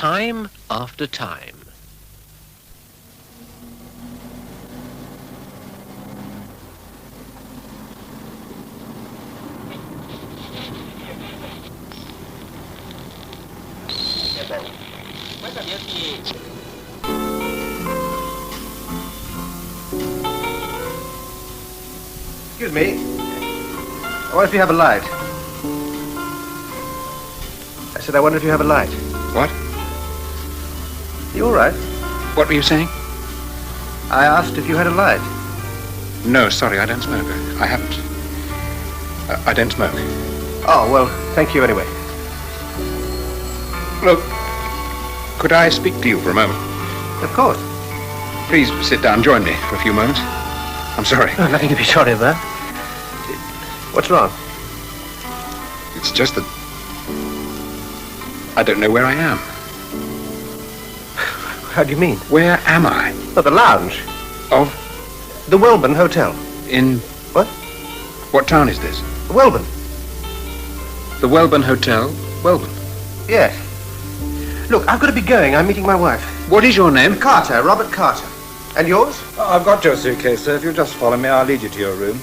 time after time. Excuse me. I wonder if you have a light. I said, I wonder if you have a light. What? You all right? What were you saying? I asked if you had a light. No, sorry, I don't smoke. I haven't. I don't smoke. Oh, well, thank you anyway. Look, could I speak to you for a moment? Of course. Please sit down, join me for a few moments. I'm sorry. Oh, nothing to be sorry about. What's wrong? It's just that I don't know where I am. How do you mean? Where am I? Oh, the lounge. Of? The Welburn Hotel. In... What? What town is this? Welburn. The Welburn Hotel, Welburn. Yes. Look, I've got to be going. I'm meeting my wife. What is your name? Carter, Robert Carter. And yours? Oh, I've got your suitcase, sir. If you'll just follow me, I'll lead you to your room.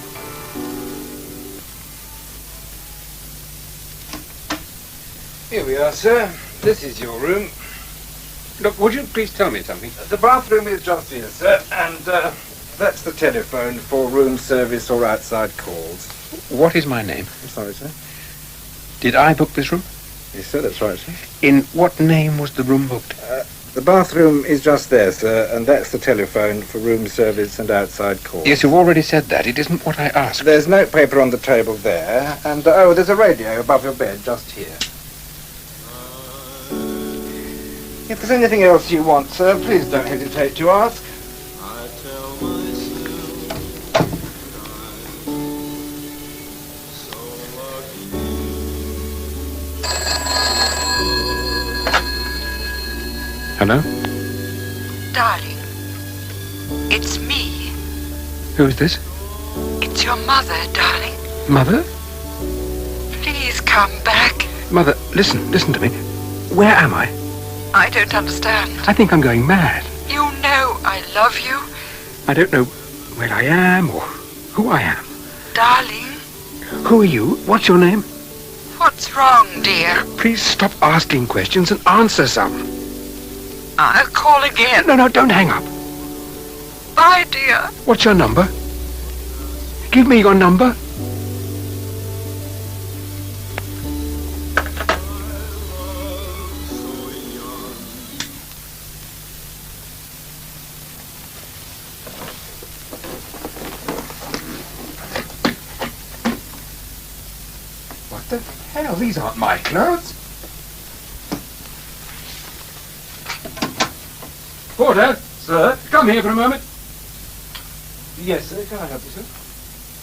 Here we are, sir. This is your room. Look, would you please tell me something? The bathroom is just here, sir, and that's the telephone for room service or outside calls. What is my name? I'm sorry, sir. Did I book this room? Yes, sir, that's right, sir. In what name was the room booked? The bathroom is just there, sir, and that's the telephone for room service and outside calls. Yes, you've already said that. It isn't what I asked. There's notepaper on the table there, and, oh, there's a radio above your bed just here. If there's anything else you want, sir, please don't hesitate to ask. Hello? Darling, it's me. Who is this? It's your mother, darling. Mother? Please come back. Mother, listen to me. Where am I? I don't understand. I think I'm going mad. You know I love you. I don't know where I am or who I am. Darling. Who are you? What's your name? What's wrong, dear? Please stop asking questions and answer some. I'll call again. No, don't hang up. Bye, dear. What's your number? Give me your number. What the hell? These aren't my clothes. Porter, sir, come here for a moment. Yes, sir, can I help you, sir?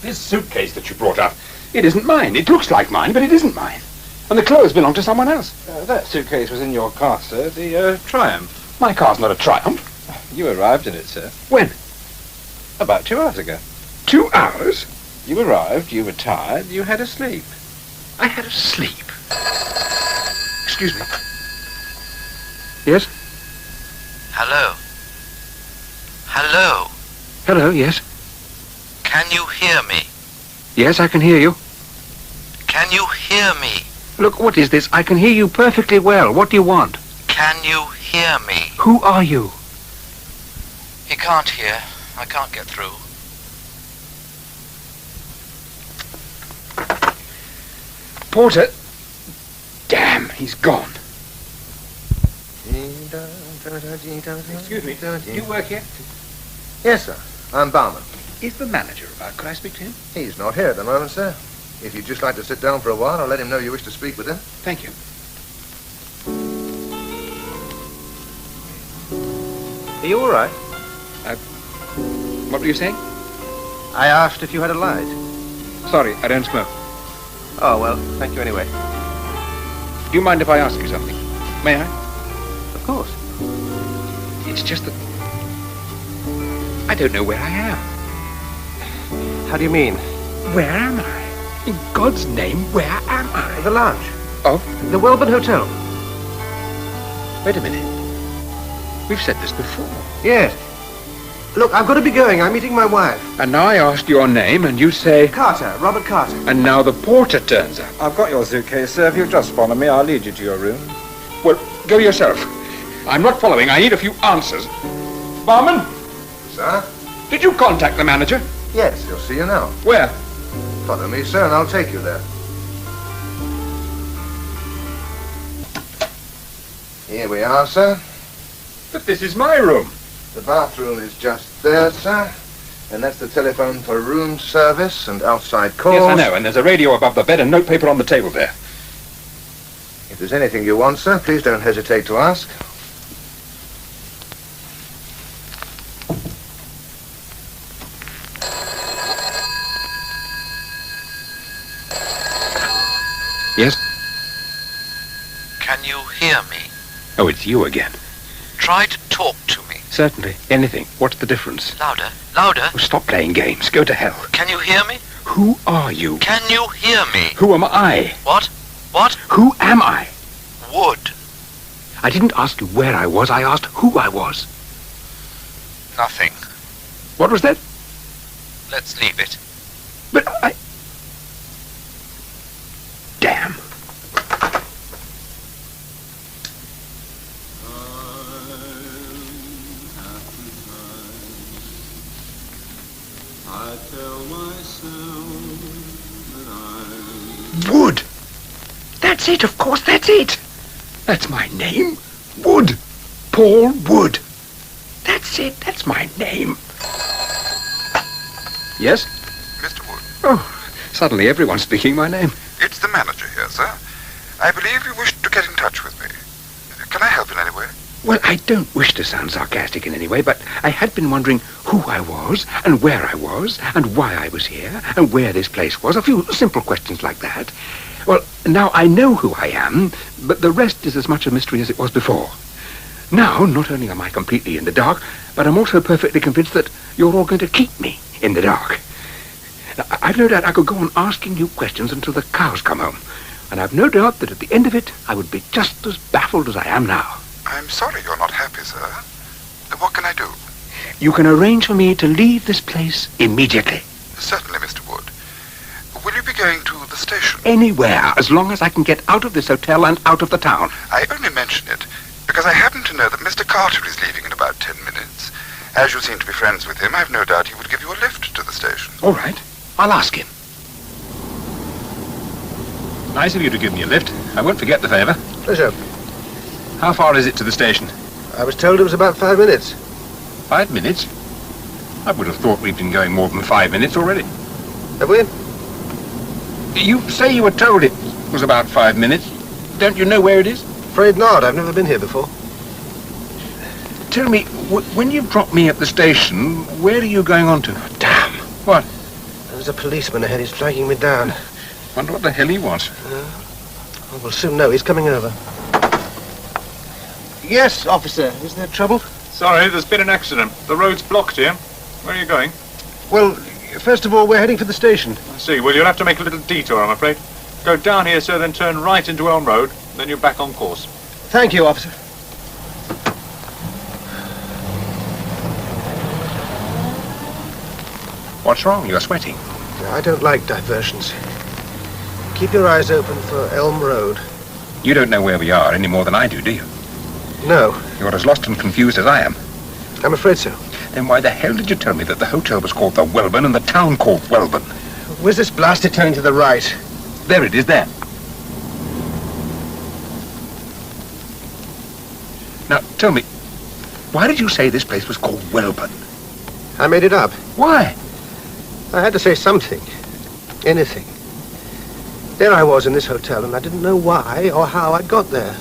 This suitcase that you brought up, it isn't mine. It looks like mine, but it isn't mine. And the clothes belong to someone else. That suitcase was in your car, sir, the Triumph. My car's not a Triumph. You arrived in it, sir. When? About 2 hours ago. 2 hours? You arrived, you were tired, you had a sleep. I had a sleep. Excuse me. Yes? Hello? Hello? Hello, yes. Can you hear me? Yes, I can hear you. Can you hear me? Look, what is this? I can hear you perfectly well. What do you want? Can you hear me? Who are you? He can't hear. I can't get through. Porter. Damn, he's gone. Excuse me, do you work here? Yes, sir. I'm barman. Is the manager about? Could I speak to him? He's not here at the moment, sir. If you'd just like to sit down for a while, I'll let him know you wish to speak with him. Thank you. Are you all right? What were you saying? I asked if you had a light. Sorry, I don't smoke. Oh, well, thank you anyway. Do you mind if I ask you something? May I? Of course. It's just that I don't know where I am. How do you mean? Where am I? In God's name, where am I? The lounge. Of? The Welburn Hotel. Wait a minute. We've said this before. Yes. Look, I've got to be going. I'm meeting my wife. And now I ask your name and you say... Carter, Robert Carter. And now the porter turns up. I've got your suitcase, sir. If you'll just follow me, I'll lead you to your room. Well, go yourself. I'm not following. I need a few answers. Barman, Sir? did you contact the manager? Yes, he'll see you now. Where? Follow me, sir, and I'll take you there. Here we are, sir. But this is my room. The bathroom is just there, sir. And that's the telephone for room service and outside calls. Yes, I know. And there's a radio above the bed and notepaper on the table there. If there's anything you want, sir, please don't hesitate to ask. Yes? Can you hear me? Oh, it's you again. Try to talk to me. Certainly. Anything. What's the difference? Louder, louder. Oh, stop playing games. Go to hell. Can you hear me? Who are you? Can you hear me? Who am I? What? What? Who am I? Wood. I didn't ask you where I was. I asked who I was. Nothing. What was that? Let's leave it. But I... Damn. Wood! That's it, of course, that's it! That's my name. Wood. Paul Wood. That's it, that's my name. Yes? Mr. Wood, Oh, suddenly everyone's speaking my name. it's the manager here, sir. I believe you wished to get in touch with me. Can I help in any way? Well, I don't wish to sound sarcastic in any way, but I had been wondering who I was, and where I was, and why I was here, and where this place was. A few simple questions like that. Well, now I know who I am, but the rest is as much a mystery as it was before. Now, not only am I completely in the dark, but I'm also perfectly convinced that you're all going to keep me in the dark. Now, I've no doubt I could go on asking you questions until the cows come home, and I've no doubt that at the end of it, I would be just as baffled as I am now. I'm sorry you're not happy, sir. What can I do? You can arrange for me to leave this place immediately. Certainly, Mr. Wood. Will you be going to the station? Anywhere, as long as I can get out of this hotel and out of the town. I only mention it because I happen to know that Mr. Carter is leaving in about 10 minutes. As you seem to be friends with him, I've no doubt he would give you a lift to the station. All right, I'll ask him. Nice of you to give me a lift. I won't forget the favour. Pleasure. How far is it to the station? I was told it was about 5 minutes. 5 minutes? I would have thought we'd been going more than 5 minutes already. Have we? You say you were told it was about 5 minutes. Don't you know where it is? Afraid not. I've never been here before. Tell me, when you drop me at the station, where are you going on to? Damn. What? There's a policeman ahead. He's flagging me down. Wonder what the hell he wants. Oh, we'll soon know. He's coming over. Yes, officer. Is there trouble? Sorry, there's been an accident. The road's blocked here. Where are you going? Well, first of all, we're heading for the station. I see. Well, you'll have to make a little detour, I'm afraid. Go down here, sir, then turn right into Elm Road. Then you're back on course. Thank you, officer. What's wrong? You're sweating. I don't like diversions. Keep your eyes open for Elm Road. You don't know where we are any more than I do you? No, You're as lost and confused as I am. I'm afraid so. Then why the hell did you tell me that the hotel was called the Welburn and the town called Welburn? Where's this blasted turning to the right? There it is, there. Now, tell me, why did you say this place was called Welburn? I made it up. Why? I had to say something. Anything. There I was in this hotel, and I didn't know why or how I'd got there.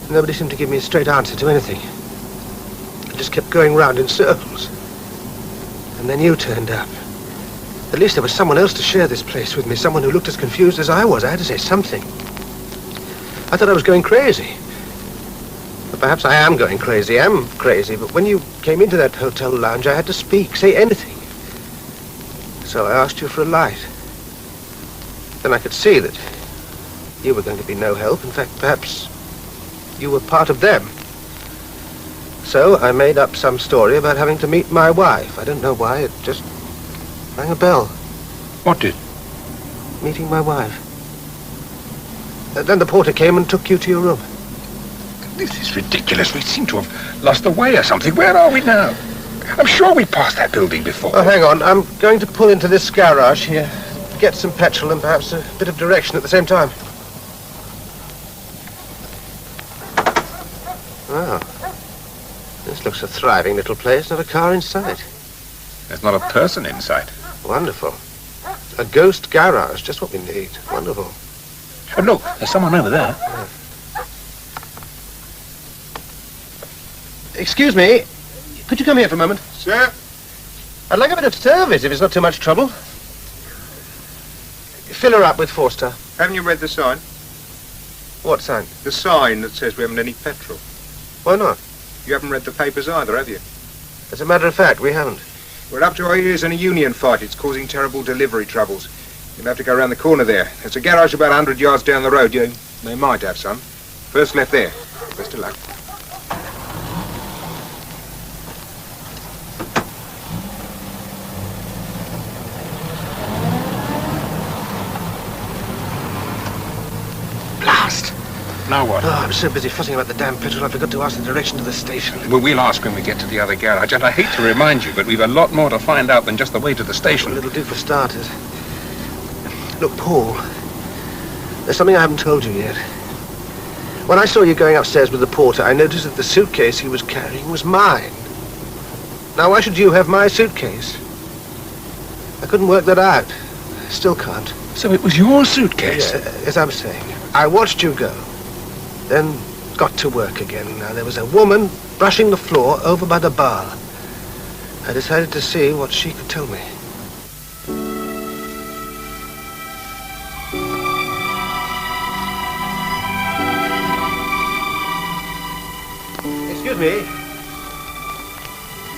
Nobody seemed to give me a straight answer to anything. I just kept going round in circles. And then you turned up. At least there was someone else to share this place with me, someone who looked as confused as I was. I had to say something. I thought I was going crazy. But perhaps I am going crazy. I am crazy, but when you came into that hotel lounge, I had to speak, say anything. So I asked you for a light. Then I could see that you were going to be no help. In fact, perhaps you were part of them. So I made up some story about having to meet my wife. I don't know why, it just rang a bell. What did? Meeting my wife. Then the porter came and took you to your room. This is ridiculous. We seem to have lost the way or something. Where are we now? I'm sure we passed that building before. Oh, hang on. I'm going to pull into this garage here. Get some petrol and perhaps a bit of direction at the same time. Wow. This looks a thriving little place. Not a car in sight. There's not a person in sight. Wonderful. A ghost garage. Just what we need. Wonderful. But look, there's someone over there. Yeah. Excuse me. Could you come here for a moment? Sir? I'd like a bit of service if it's not too much trouble. Fill her up with Forster. Haven't you read the sign? What sign? The sign that says we haven't any petrol. Why not? You haven't read the papers either, have you? As a matter of fact, we haven't. We're up to our ears in a union fight. It's causing terrible delivery troubles. You'll have to go around the corner there. There's a garage about 100 yards down the road. They might have some. First left there. Best of luck. Blast! Now what? Oh, I'm so busy fussing about the damn petrol, I forgot to ask the direction to the station. Well, we'll ask when we get to the other garage, and I hate to remind you, but we've a lot more to find out than just the way to the station. Well, it'll do for starters. Look, Paul, there's something I haven't told you yet. When I saw you going upstairs with the porter, I noticed that the suitcase he was carrying was mine. Now, why should you have my suitcase? I couldn't work that out. Still can't. So it was your suitcase? Yeah, as I was saying, I watched you go, then got to work again. Now, there was a woman brushing the floor over by the bar. I decided to see what she could tell me. Excuse me.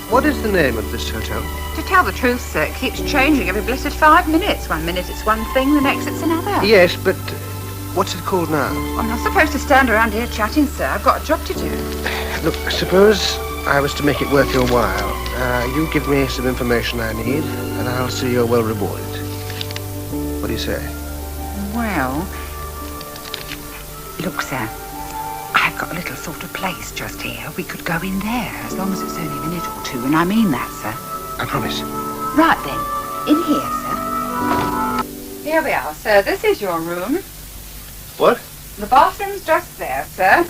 What is the name of this hotel? To tell the truth, sir, it keeps changing every blessed 5 minutes. 1 minute it's one thing, the next it's another. Yes, but what's it called now? I'm not supposed to stand around here chatting, sir. I've got a job to do. Look, suppose I was to make it worth your while. You give me some information I need, and I'll see you're well rewarded. What do you say? Well, look, sir, I've got a little sort of place just here. We could go in there, as long as it's only a minute or two, and I mean that, sir. I promise. Right then, in here, sir. Here we are, sir. This is your room. What? The bathroom's just there, sir.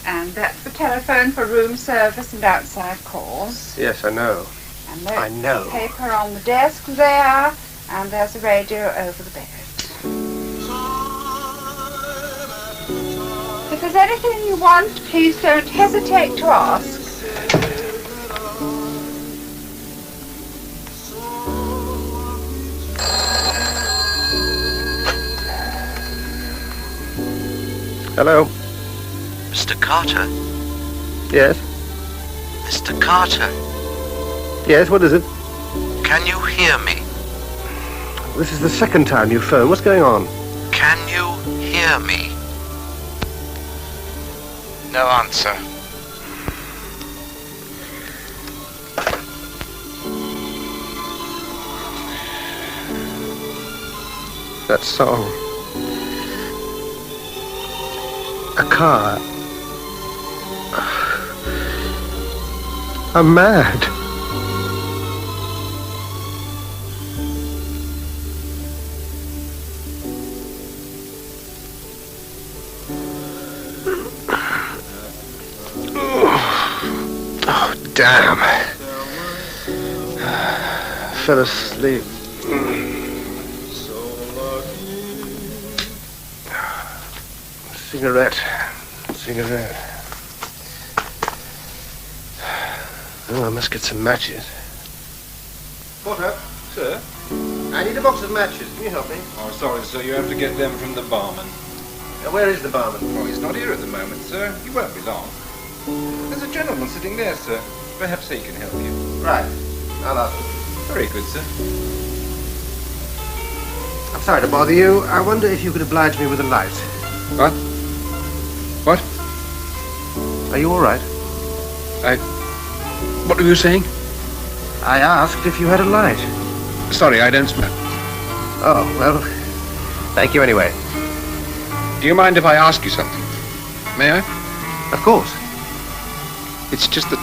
And that's the telephone for room service and outside calls. Yes, I know. And there's I know. paper on the desk there, and there's a radio over the bed. If there's anything you want, please don't hesitate to ask. Hello? Mr. Carter? Yes? Mr. Carter, Yes, what is it? can you hear me? This is the second time you've phoned. What's going on? Can you hear me? No answer. That song. A car. I'm mad. Oh, damn. Fell asleep. Cigarette. Oh, I must get some matches. Porter? Sir? I need a box of matches. Can you help me? Oh, sorry, sir. You have to get them from the barman. Where is the barman? Oh, he's not here at the moment, sir. He won't be long. There's a gentleman sitting there, sir. Perhaps he can help you. Right. I'll ask him. Very good, sir. I'm sorry to bother you. I wonder if you could oblige me with a light. What? What? Are you all right? What were you saying? I asked if you had a light. Sorry, I don't smoke. Oh, well, thank you anyway. Do you mind if I ask you something? May I? Of course. It's just that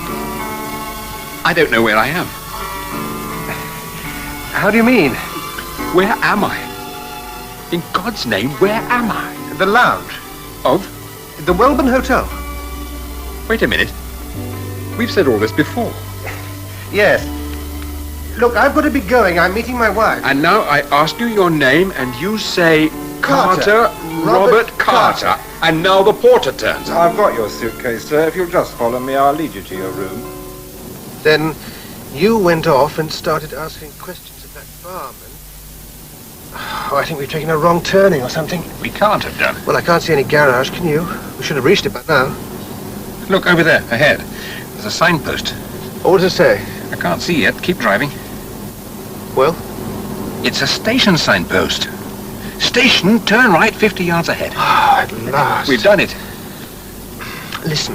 I don't know where I am. How do you mean? Where am I? In God's name, where am I? The lounge. Of? The Welburn Hotel. Wait a minute. We've said all this before. Yes. Look, I've got to be going. I'm meeting my wife. And now I ask you your name, and you say Carter. Robert Carter. And now the porter turns up. I've got your suitcase, sir. If you'll just follow me, I'll lead you to your room. Then you went off and started asking questions of that barman. Oh, I think we've taken a wrong turning or something. We can't have done. Well, I can't see any garage, can you? We should have reached it by now. Look, over there, ahead. There's a signpost. What does it say? I can't see yet. Keep driving. Well? It's a station signpost. Station, turn right 50 yards ahead. At last. We've done it. Listen,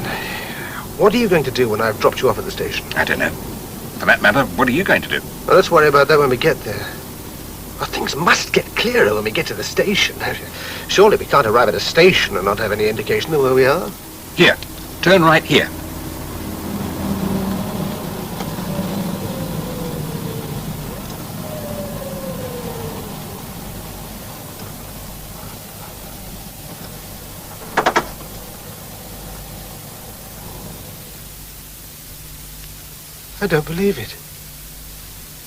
what are you going to do when I've dropped you off at the station? I don't know. For that matter, what are you going to do? Well, let's worry about that when we get there. Well, things must get clearer when we get to the station. Surely we can't arrive at a station and not have any indication of where we are. Here, turn right here. I don't believe it.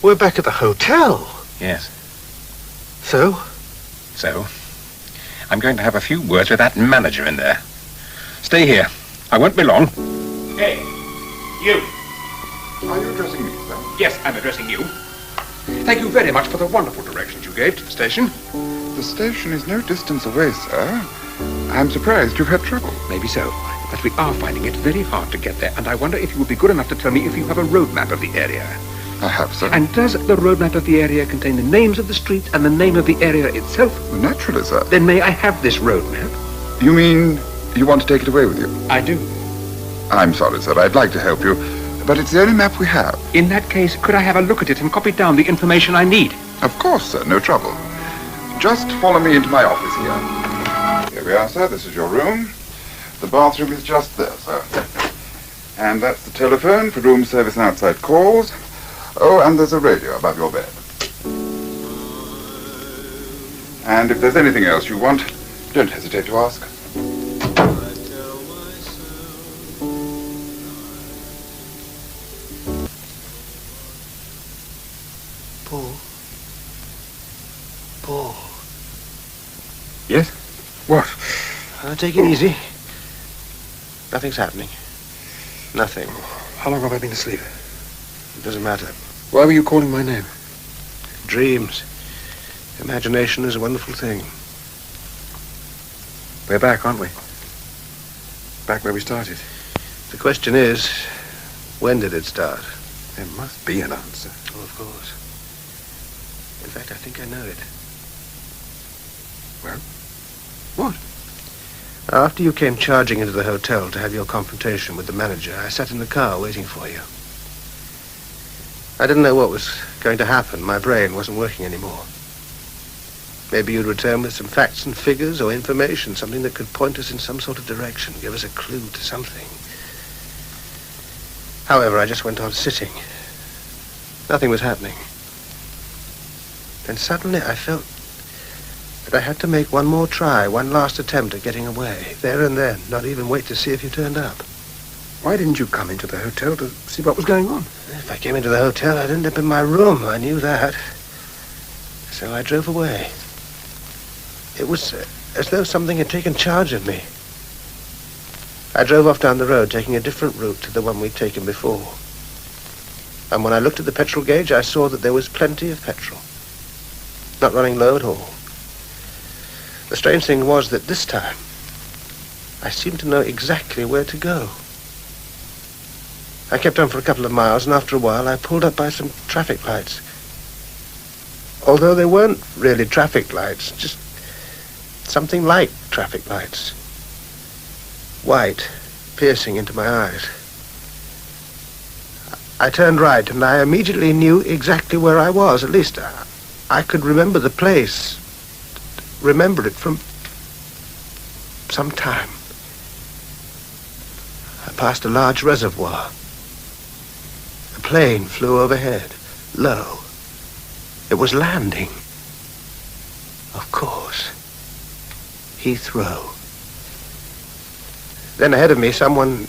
We're back at the hotel. Yes. So? So, I'm going to have a few words with that manager in there. Stay here. I won't be long. Hey, you. Are you addressing me, sir? Yes, I'm addressing you. Thank you very much for the wonderful directions you gave to the station. The station is no distance away, sir. I'm surprised you've had trouble. Maybe so, but we are finding it very hard to get there, and I wonder if you would be good enough to tell me if you have a road map of the area. I have, sir. And does the road map of the area contain the names of the street and the name of the area itself? Well, naturally, sir. Then may I have this road map? You mean you want to take it away with you? I do. I'm sorry, sir. I'd like to help you, but it's the only map we have. In that case, could I have a look at it and copy down the information I need? Of course, sir. No trouble. Just follow me into my office here. Here we are, sir. This is your room. The bathroom is just there, sir. And that's the telephone for room service and outside calls. Oh, and there's a radio above your bed. And if there's anything else you want, don't hesitate to ask. Paul. Yes? What? Take it easy. Nothing's happening. Nothing. How long have I been asleep? It doesn't matter. Why were you calling my name? Dreams. Imagination is a wonderful thing. We're back, aren't we? Back where we started. The question is, when did it start? There must be an answer. Oh, of course. In fact, I think I know it. Well, what? After you came charging into the hotel to have your confrontation with the manager, I sat in the car waiting for you. I didn't know what was going to happen. My brain wasn't working anymore. Maybe you'd return with some facts and figures or information, something that could point us in some sort of direction, give us a clue to something. However, I just went on sitting. Nothing was happening. Then suddenly I felt that I had to make one more try, one last attempt at getting away, there and then, not even wait to see if you turned up. Why didn't you come into the hotel to see what was going on? If I came into the hotel, I'd end up in my room. I knew that. So I drove away. It was as though something had taken charge of me. I drove off down the road, taking a different route to the one we'd taken before. And when I looked at the petrol gauge, I saw that there was plenty of petrol. Not running low at all. The strange thing was that this time, I seemed to know exactly where to go. I kept on for a couple of miles, and after a while, I pulled up by some traffic lights. Although they weren't really traffic lights, just something like traffic lights. White, piercing into my eyes. I turned right, and I immediately knew exactly where I was. At least I could remember the place. Remember it from some time. I passed a large reservoir. A plane flew overhead, low. It was landing. Of course. Heathrow. Then ahead of me, someone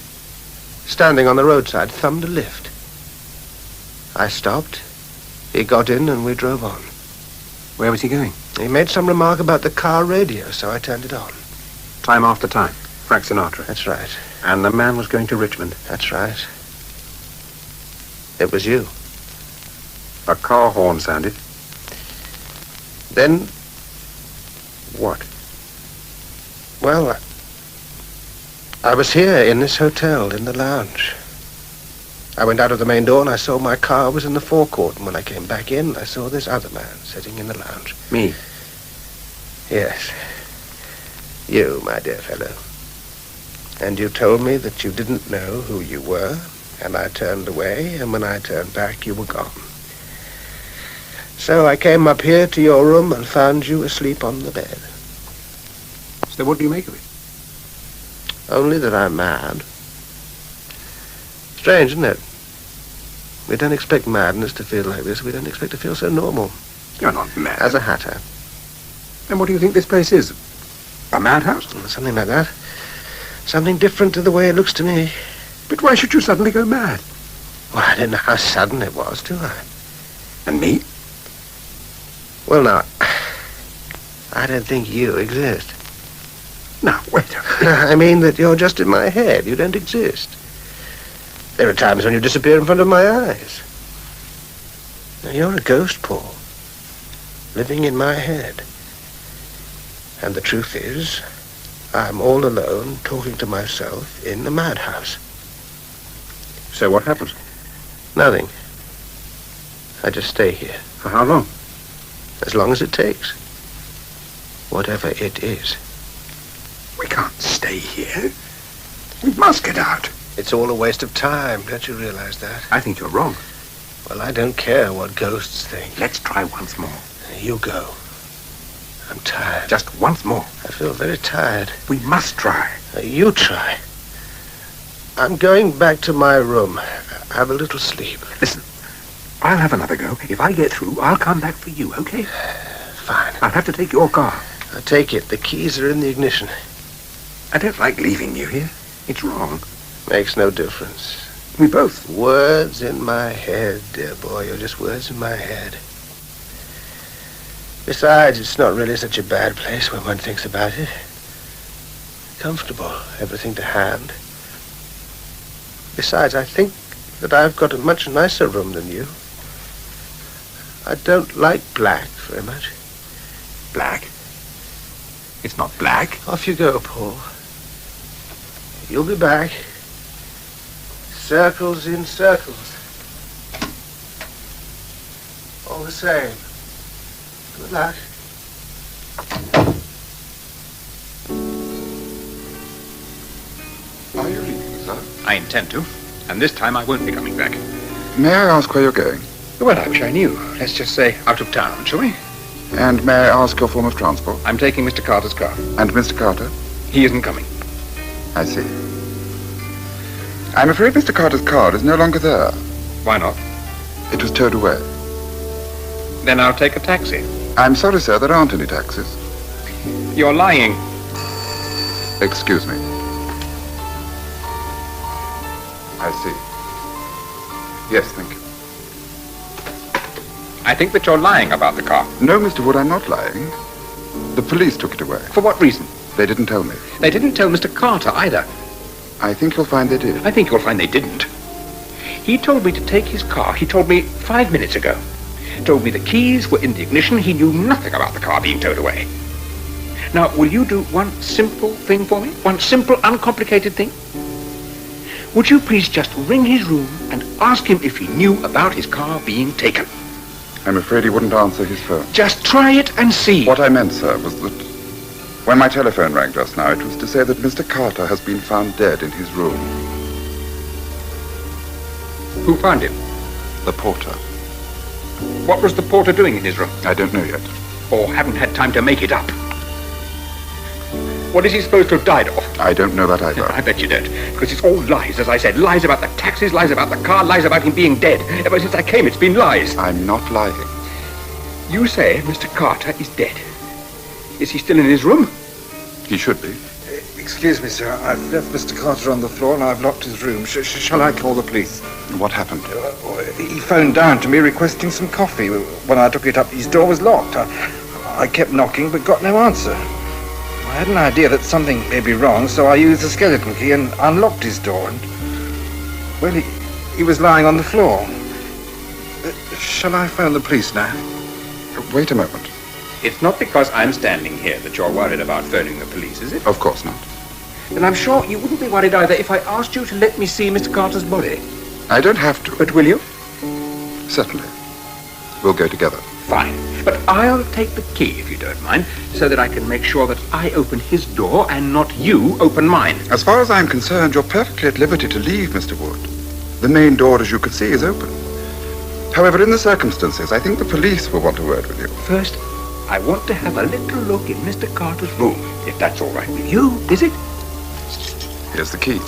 standing on the roadside thumbed a lift. I stopped. He got in and we drove on. Where was he going? He made some remark about the car radio, so I turned it on. Time after time. Frank Sinatra. That's right. And the man was going to Richmond. That's right. It was you. A car horn sounded. Then, What? well, I was here in this hotel, in the lounge. I went out of the main door and I saw my car was in the forecourt. And when I came back in, I saw this other man sitting in the lounge. Me? Yes. You, my dear fellow. And you told me that you didn't know who you were, and I turned away, and when I turned back, you were gone. So I came up here to your room and found you asleep on the bed. So what do you make of it? Only that I'm mad. Strange, isn't it? We don't expect madness to feel like this. We don't expect to feel so normal. You're not mad. As a hatter. Then what do you think this place is? A madhouse? Something like that. Something different to the way it looks to me. But why should you suddenly go mad? Well, I didn't know how sudden it was, do I? And me? Well, now, I don't think you exist. Now, wait a minute. I mean that you're just in my head. You don't exist. There are times when you disappear in front of my eyes. Now, you're a ghost, Paul, living in my head. And the truth is, I'm all alone talking to myself in the madhouse. So what happens? Nothing. I just stay here. For how long? As long as it takes. Whatever it is. We can't stay here. We must get out. It's all a waste of time. Don't you realize that? I think you're wrong. Well, I don't care what ghosts think. Let's try once more. You go. I'm tired. Just once more. I feel very tired. We must try. You try. I'm going back to my room. Have a little sleep. Listen, I'll have another go. If I get through, I'll come back for you, okay? Fine. I'll have to take your car. I take it. The keys are in the ignition. I don't like leaving you here. It's wrong. Makes no difference. We both. Words in my head, dear boy. You're just words in my head. Besides, it's not really such a bad place when one thinks about it. Comfortable, everything to hand. Besides, I think that I've got a much nicer room than you. I don't like black very much. Black? It's not black. Off you go, Paul. You'll be back. Circles in circles. All the same. Good luck. Are you leaving, sir? I intend to. And this time I won't be coming back. May I ask where you're going? Well, I wish I knew. Let's just say out of town, shall we? And may I ask your form of transport? I'm taking Mr. Carter's car. And Mr. Carter? He isn't coming. I see. I'm afraid Mr. Carter's car is no longer there. Why not? It was towed away. Then I'll take a taxi. I'm sorry, sir, there aren't any taxis. You're lying. Excuse me. I see. Yes, thank you. I think that you're lying about the car. No, Mr. Wood, I'm not lying. The police took it away. For what reason? They didn't tell me. They didn't tell Mr. Carter either. I think you'll find they did. I think you'll find they didn't. He told me to take his car. He told me 5 minutes ago. Told me the keys were in the ignition. He knew nothing about the car being towed away. Now, will you do one simple thing for me? One simple, uncomplicated thing? Would you please just ring his room and ask him if he knew about his car being taken? I'm afraid he wouldn't answer his phone. Just try it and see. What I meant, sir, was that When my telephone rang just now, it was to say that Mr. Carter has been found dead in his room. Who found him? The porter. What was the porter doing in his room? I don't know yet. Or haven't had time to make it up? What is he supposed to have died of? I don't know that either. I bet you don't. Because it's all lies, as I said. Lies about the taxis, lies about the car, lies about him being dead. Ever since I came, it's been lies. I'm not lying. You say Mr. Carter is dead. Is he still in his room? He should be. Excuse me, sir. I've left Mr. Carter on the floor and I've locked his room. Shall I call the police? What happened? He phoned down to me requesting some coffee. When I took it up, his door was locked. I kept knocking but got no answer. I had an idea that something may be wrong, so I used the skeleton key and unlocked his door. And, well, he was lying on the floor. Shall I phone the police now? Wait a moment. It's not because I'm standing here that you're worried about phoning the police, is it? Of course not. Then I'm sure you wouldn't be worried either if I asked you to let me see Mr. Carter's body. I don't have to. But will you? Certainly. We'll go together. Fine. But I'll take the key, if you don't mind, so that I can make sure that I open his door and not you open mine. As far as I'm concerned, you're perfectly at liberty to leave, Mr. Wood. The main door, as you can see, is open. However, in the circumstances, I think the police will want a word with you. First, I want to have a little look in Mr. Carter's room, if that's all right with you, is it? Here's the key.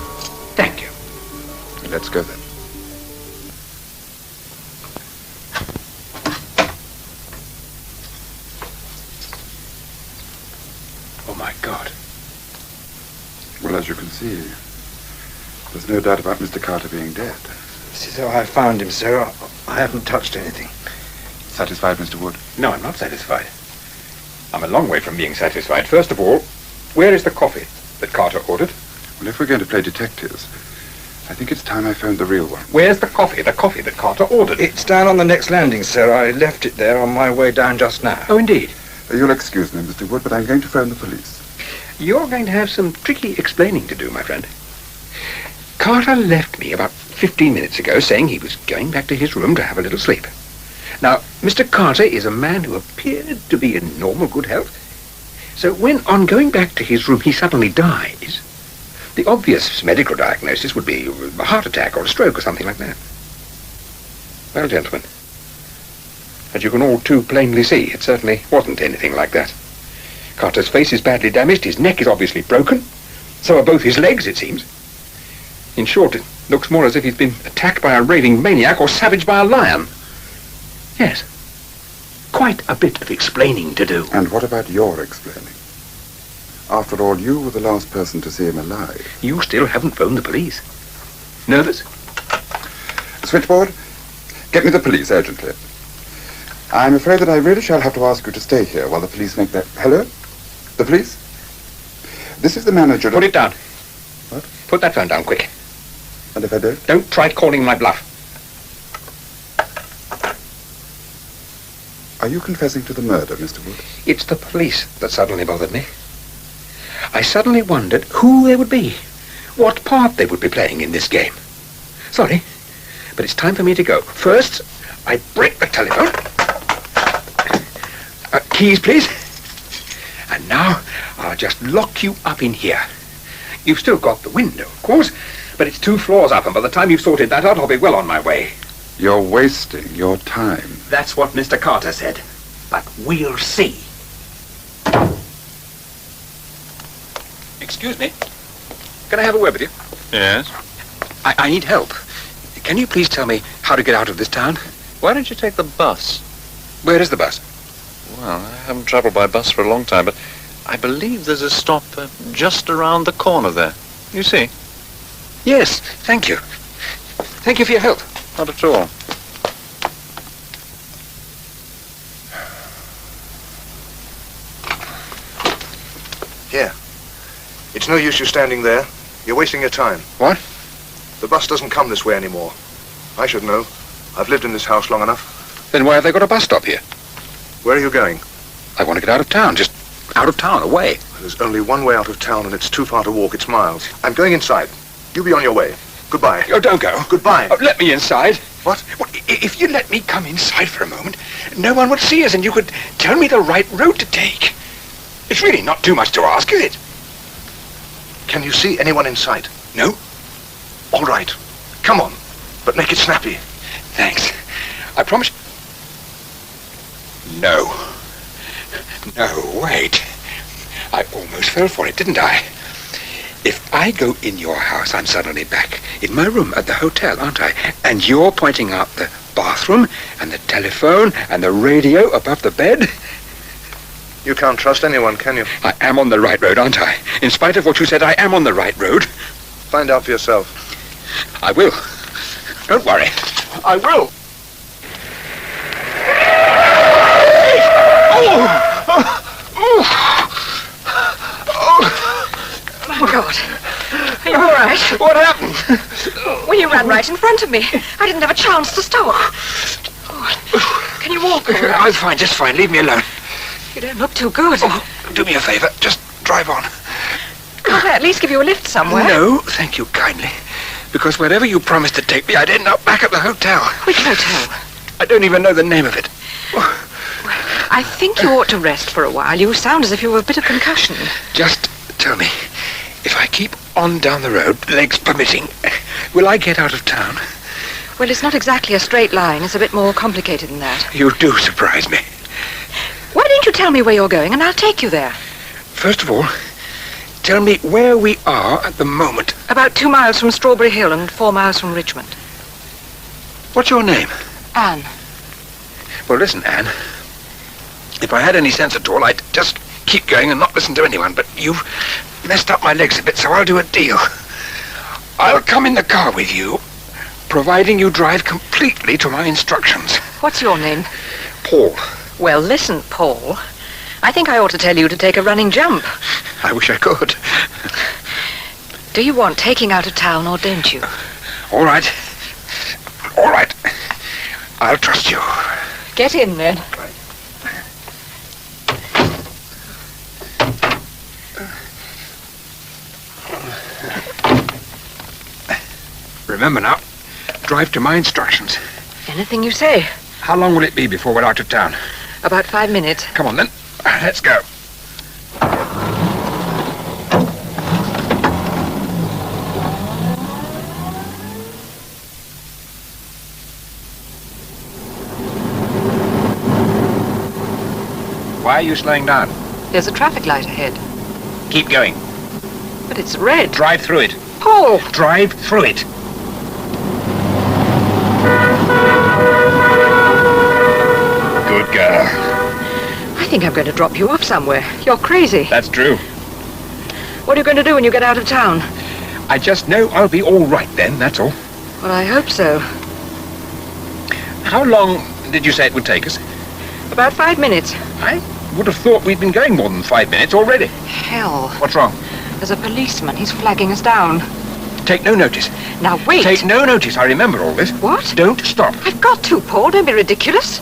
Thank you. Let's go then. Oh, my God. Well, as you can see, there's no doubt about Mr. Carter being dead. This is how I found him, sir. I haven't touched anything. Satisfied, Mr. Wood? No, I'm not satisfied. I'm a long way from being satisfied. First of all, where is the coffee that Carter ordered? Well, if we're going to play detectives, I think it's time I found the real one. Where's the coffee that Carter ordered? It's down on the next landing, sir. I left it there on my way down just now. Oh, indeed. You'll excuse me, Mr. Wood, but I'm going to phone the police. You're going to have some tricky explaining to do, my friend. Carter left me about 15 minutes ago saying he was going back to his room to have a little sleep. Now, Mr. Carter is a man who appeared to be in normal good health. So when, on going back to his room, he suddenly dies, the obvious medical diagnosis would be a heart attack or a stroke or something like that. Well, gentlemen, as you can all too plainly see, it certainly wasn't anything like that. Carter's face is badly damaged, his neck is obviously broken, so are both his legs, it seems. In short, it looks more as if he's been attacked by a raving maniac or savaged by a lion. Yes, quite a bit of explaining to do. And what about your explaining? After all, you were the last person to see him alive. You still haven't phoned the police. Nervous? Switchboard, get me the police urgently. I'm afraid that I really shall have to ask you to stay here while the police make their... Hello? The police? This is the manager... Put it down. What? Put that phone down, quick. And if I don't? Don't try calling my bluff. Are you confessing to the murder, Mr. Wood? It's the police that suddenly bothered me. I suddenly wondered who they would be, what part they would be playing in this game. Sorry, but it's time for me to go. First, I break the telephone. Keys, please. And now, I'll just lock you up in here. You've still got the window, of course, but it's 2 floors up, and by the time you've sorted that out, I'll be well on my way. You're wasting your time. That's what Mr. Carter said. But we'll see. Excuse me. Can I have a word with you? Yes? I need help. Can you please tell me how to get out of this town? Why don't you take the bus? Where is the bus? Well, I haven't travelled by bus for a long time, but I believe there's a stop just around the corner there. You see? Yes, thank you. Thank you for your help. Not at all. Here. It's no use you standing there. You're wasting your time. What? The bus doesn't come this way anymore. I should know. I've lived in this house long enough. Then why have they got a bus stop here? Where are you going? I want to get out of town. Just out of town, away. There's only one way out of town, and it's too far to walk. It's miles. I'm going inside. You be on your way. Goodbye. Oh, don't go. Goodbye. Oh, let me inside. What? Well, if you let me come inside for a moment, no one would see us, and you could tell me the right road to take. It's really not too much to ask, is it? Can you see anyone inside? No? All right. Come on, but make it snappy. Thanks. I promise. No. No, wait. I almost fell for it, didn't I? If I go in your house, I'm suddenly back in my room at the hotel, aren't I? And you're pointing out the bathroom and the telephone and the radio above the bed. You can't trust anyone, can you? I am on the right road, aren't I? In spite of what you said, I am on the right road. Find out for yourself. I will. Don't worry. I will. My God. Are you all right? What happened? Well, you ran right in front of me. I didn't have a chance to stop. Oh, can you walk? I'm fine, just fine. Leave me alone. You don't look too good. Oh, do me a favour. Just drive on. Can't I at least give you a lift somewhere? No, thank you kindly. Because wherever you promised to take me, I'd end up back at the hotel. Which hotel? I don't even know the name of it. I think you ought to rest for a while. You sound as if you were a bit of concussion. Just tell me, if I keep on down the road, legs permitting, will I get out of town? Well, it's not exactly a straight line. It's a bit more complicated than that. You do surprise me. Why don't you tell me where you're going and I'll take you there? First of all, tell me where we are at the moment. About 2 miles from Strawberry Hill and 4 miles from Richmond. What's your name? Anne. Well, listen, Anne. If I had any sense at all, I'd just keep going and not listen to anyone. But you've messed up my legs a bit, so I'll do a deal. I'll come in the car with you, providing you drive completely to my instructions. What's your name? Paul. Well, listen, Paul. I think I ought to tell you to take a running jump. I wish I could. Do you want taking out of town or don't you? All right. All right. I'll trust you. Get in, then. Remember now, drive to my instructions. Anything you say. How long will it be before we're out of town? About 5 minutes. Come on, then. Let's go. Why are you slowing down? There's a traffic light ahead. Keep going. But it's red. Drive through it. Paul! Drive through it. Good girl. I think I'm going to drop you off somewhere. You're crazy. That's true. What are you going to do when you get out of town? I just know I'll be all right then, that's all. Well, I hope so. How long did you say it would take us? About 5 minutes. I would have thought we'd been going more than 5 minutes already. Hell. What's wrong? There's a policeman. He's flagging us down. Take no notice. Now, wait. Take no notice. I remember all this. What? Don't stop. I've got to, Paul. Don't be ridiculous.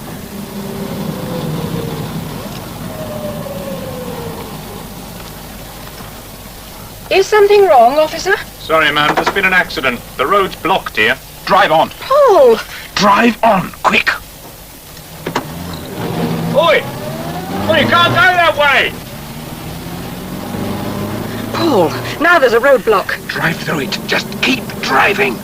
Is something wrong, officer? Sorry, ma'am. There's been an accident. The road's blocked here. Drive on. Paul! Drive on, quick. Oi! Oh, you can't go that way! Paul, now there's a roadblock. Drive through it. Just keep driving.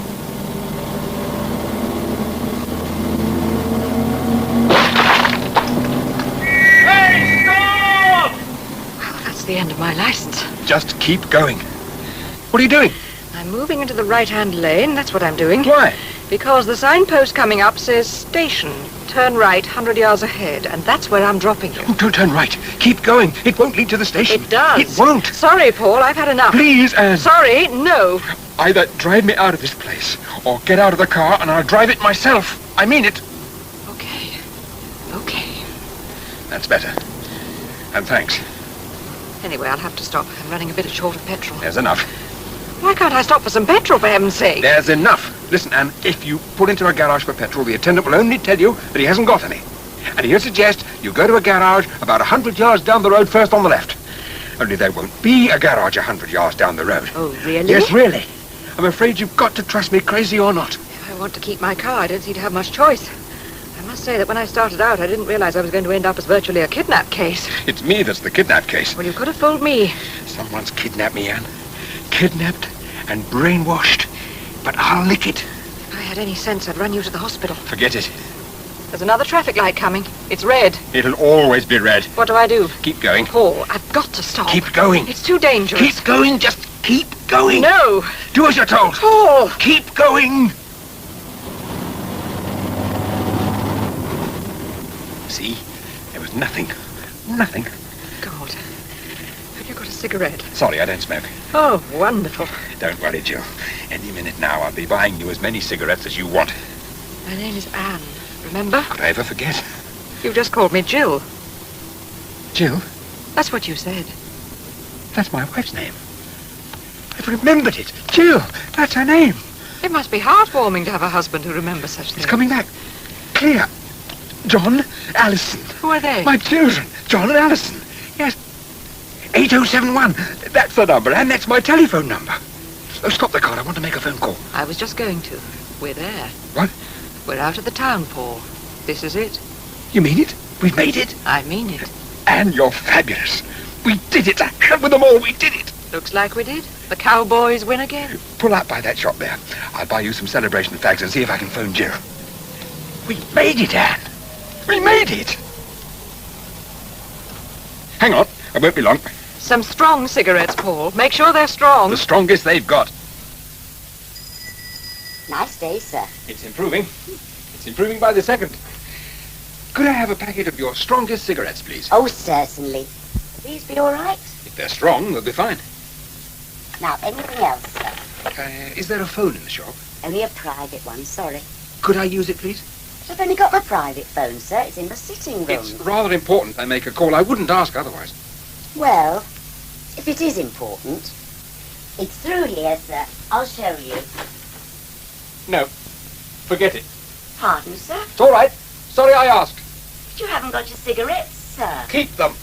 Hey, stop! Well, that's the end of my license. Just keep going. What are you doing? I'm moving into the right-hand lane. That's what I'm doing. Why? Because the signpost coming up says station. Turn right 100 yards ahead, and that's where I'm dropping you. Oh, don't turn right. Keep going. It won't lead to the station. It does. It won't. Sorry, Paul. I've had enough. Please, Anne. Sorry, no. Either drive me out of this place, or get out of the car and I'll drive it myself. I mean it. Okay. Okay. That's better. And thanks. Anyway, I'll have to stop. I'm running a bit short of petrol. There's enough. Why can't I stop for some petrol, for heaven's sake? There's enough. Listen, Anne, if you pull into a garage for petrol, the attendant will only tell you that he hasn't got any. And he'll suggest you go to a garage about 100 yards down the road first on the left. Only there won't be a garage 100 yards down the road. Oh, really? Yes, really. I'm afraid you've got to trust me, crazy or not. If I want to keep my car, I don't seem to have much choice. I must say that when I started out, I didn't realize I was going to end up as virtually a kidnap case. It's me that's the kidnap case. Well, you could have fooled me. Someone's kidnapped me, Anne. Kidnapped and brainwashed. But I'll lick it. If I had any sense, I'd run you to the hospital. Forget it. There's another traffic light coming. It's red. It'll always be red. What do I do? Keep going. Paul, I've got to stop. Keep going. It's too dangerous. Keep going. Just keep going. No. Do as you're told. Paul! Keep going. See? There was nothing. Nothing. God. Have you got a cigarette? Sorry, I don't smoke. Oh, wonderful. Don't worry, Jill. Any minute now, I'll be buying you as many cigarettes as you want. My name is Anne. Remember? Could I ever forget? You just called me Jill. Jill? That's what you said. That's my wife's name. I've remembered it. Jill, that's her name. It must be heartwarming to have a husband who remembers such things. It's coming back. Clear. John, Alison. Who are they? My children. John and Alison. Yes. 8071. That's the number, and that's my telephone number. Oh, stop the car. I want to make a phone call. I was just going to. We're there. What? We're out of the town, Paul. This is it. You mean it? We've made it? I mean it. And you're fabulous. We did it. Hell with them all. We did it. Looks like we did. The Cowboys win again. Pull up by that shop there. I'll buy you some celebration fags and see if I can phone Jill. We made it, Anne. We made it. Hang on. I won't be long. Some strong cigarettes, Paul. Make sure they're strong. The strongest they've got. Nice day, sir. It's improving. It's improving by the second. Could I have a packet of your strongest cigarettes, please? Oh, certainly. These be all right? If they're strong, they'll be fine. Now, anything else, sir? Is there a phone in the shop? Only a private one, sorry. Could I use it, please? I've only got my private phone, sir. It's in the sitting room. It's rather important I make a call. I wouldn't ask otherwise. Well, if it is important, it's through here, sir. I'll show you. No. Forget it. Pardon, sir? It's all right. Sorry I asked. But you haven't got your cigarettes, sir. Keep them.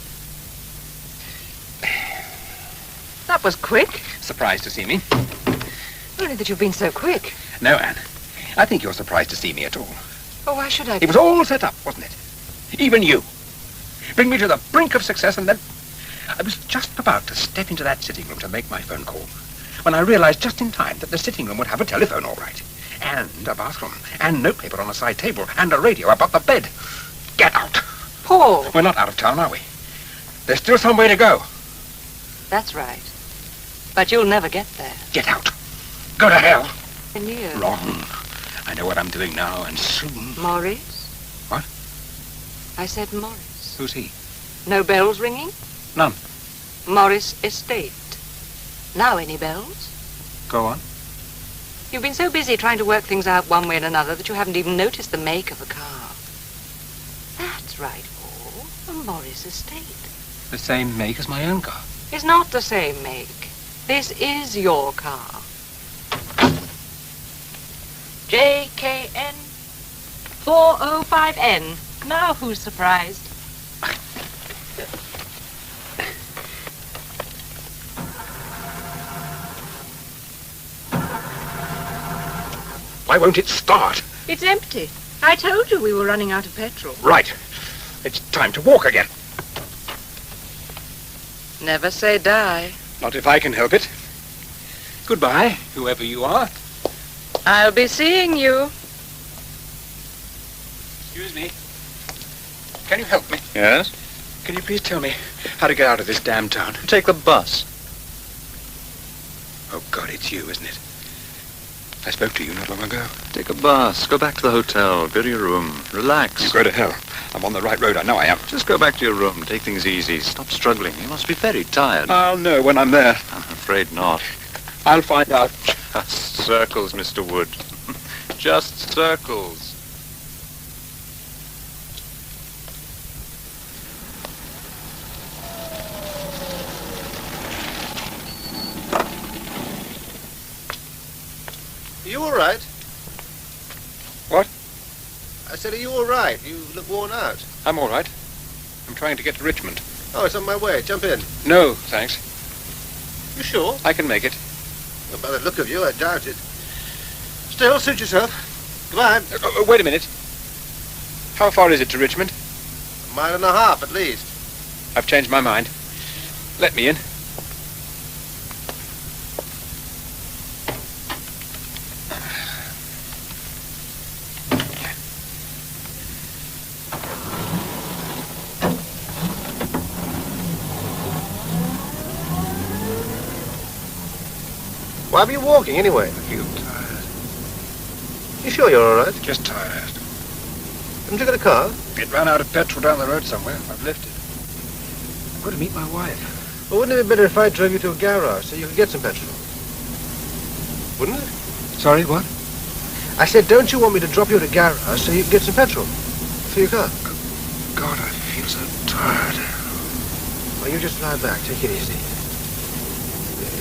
That was quick. Surprised to see me? Only that you've been so quick. No, Anne. I think you're surprised to see me at all. Oh, why should I be? It was all set up, wasn't it? Even you. Bring me to the brink of success, and then I was just about to step into that sitting room to make my phone call when I realized just in time that the sitting room would have a telephone all right, and a bathroom, and notepaper on a side table, and a radio above the bed. Get out. Paul! We're not out of town, are we? There's still some way to go. That's right. But you'll never get there. Get out. Go to hell. Near. Wrong. I know what I'm doing now, and soon... Morris? What? I said Morris. Who's he? No bells ringing? None. Morris Estate. Now any bells? Go on. You've been so busy trying to work things out one way and another that you haven't even noticed the make of the car. That's right, Paul. A Morris Estate. The same make as my own car. It's not the same make. This is your car. JKN 405N. Now who's surprised? Why won't it start? It's empty. I told you we were running out of petrol. Right. It's time to walk again. Never say die. Not if I can help it. Goodbye, whoever you are. I'll be seeing you. Excuse me. Can you help me? Yes? Can you please tell me how to get out of this damn town? Take the bus. Oh, God, it's you, isn't it? I spoke to you not long ago. Take a bus. Go back to the hotel. Go to your room. Relax. You go to hell. I'm on the right road. I know I am. Just go back to your room. Take things easy. Stop struggling. You must be very tired. I'll know when I'm there. I'm afraid not. I'll find out. Just circles, Mr. Wood. Just circles. Are you all right? What? I said, are you all right? You look worn out. I'm all right. I'm trying to get to Richmond. Oh, it's on my way. Jump in. No, thanks. You sure? I can make it. Well, by the look of you, I doubt it. Still, suit yourself. Goodbye. Wait a minute. How far is it to Richmond? 1.5 miles at least. I've changed my mind. Let me in. Why were you walking anyway? I feel tired. You sure you're all right? Just tired. Haven't you got a car? It ran out of petrol down the road somewhere. I've left it. I've got to meet my wife. Well, wouldn't it be better if I drove you to a garage so you could get some petrol? Wouldn't it? Sorry, what? I said, don't you want me to drop you at a garage so you can get some petrol for your car? God, I feel so tired. Well, you just fly back. Take it easy.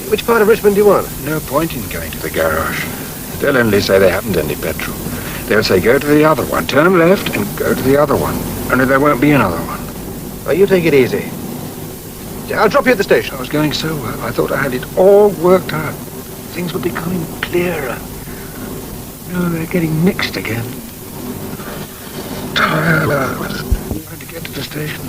Which part of Richmond do you want? No point in going to the garage. They'll only say they haven't any petrol. They'll say, go to the other one, turn left and go to the other one. Only there won't be another one. Well, you take it easy. I'll drop you at the station. I was going so well. I thought I had it all worked out. Things were becoming clearer. No, they're getting mixed again. Tired. I was trying to get to the station.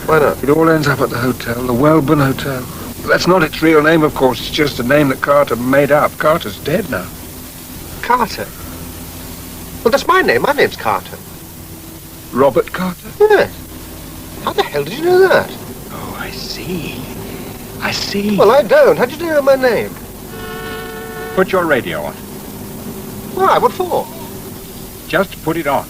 Why not? It all ends up at the hotel, the Welburn Hotel. That's not its real name, of course. It's just a name that Carter made up. Carter's dead now. Carter? Well, that's my name. My name's Carter. Robert Carter? Yes. How the hell did you know that? Oh, I see. I see. Well, I don't. How'd you know my name? Put your radio on. Why? What for? Just put it on.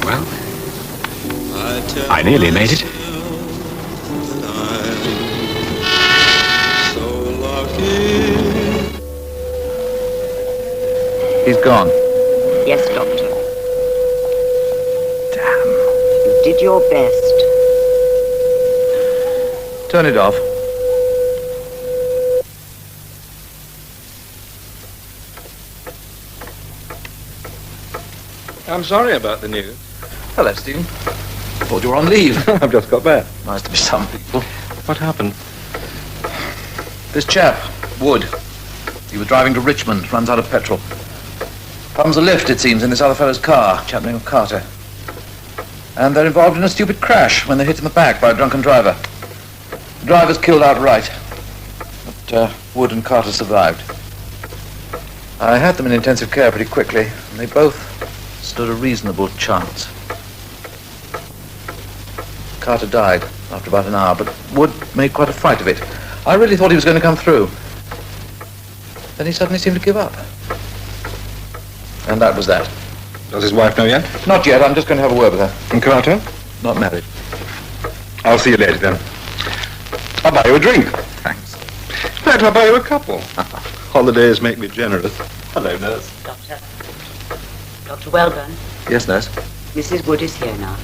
Well, I nearly made it. He's gone. Yes, Doctor. Damn. You did your best. Turn it off. I'm sorry about the news. Hello, Stephen. Thought you were on leave. I've just got back. Nice to be some people. What happened? This chap, Wood, he was driving to Richmond, runs out of petrol. Comes a lift, it seems, in this other fellow's car, chap named Carter. And they're involved in a stupid crash when they're hit in the back by a drunken driver. The driver's killed outright, but Wood and Carter survived. I had them in intensive care pretty quickly, and they both stood a reasonable chance. Carter died after about an hour, but Wood made quite a fight of it. I really thought he was going to come through. Then he suddenly seemed to give up. And that was that. Does his wife know yet? Not yet. I'm just going to have a word with her. And Carter? Not married. I'll see you later then. I'll buy you a drink. Thanks. In fact, I'll buy you a couple. Holidays make me generous. Hello, nurse. Doctor. Dr. Welburn. Yes, nurse. Mrs. Wood is here now.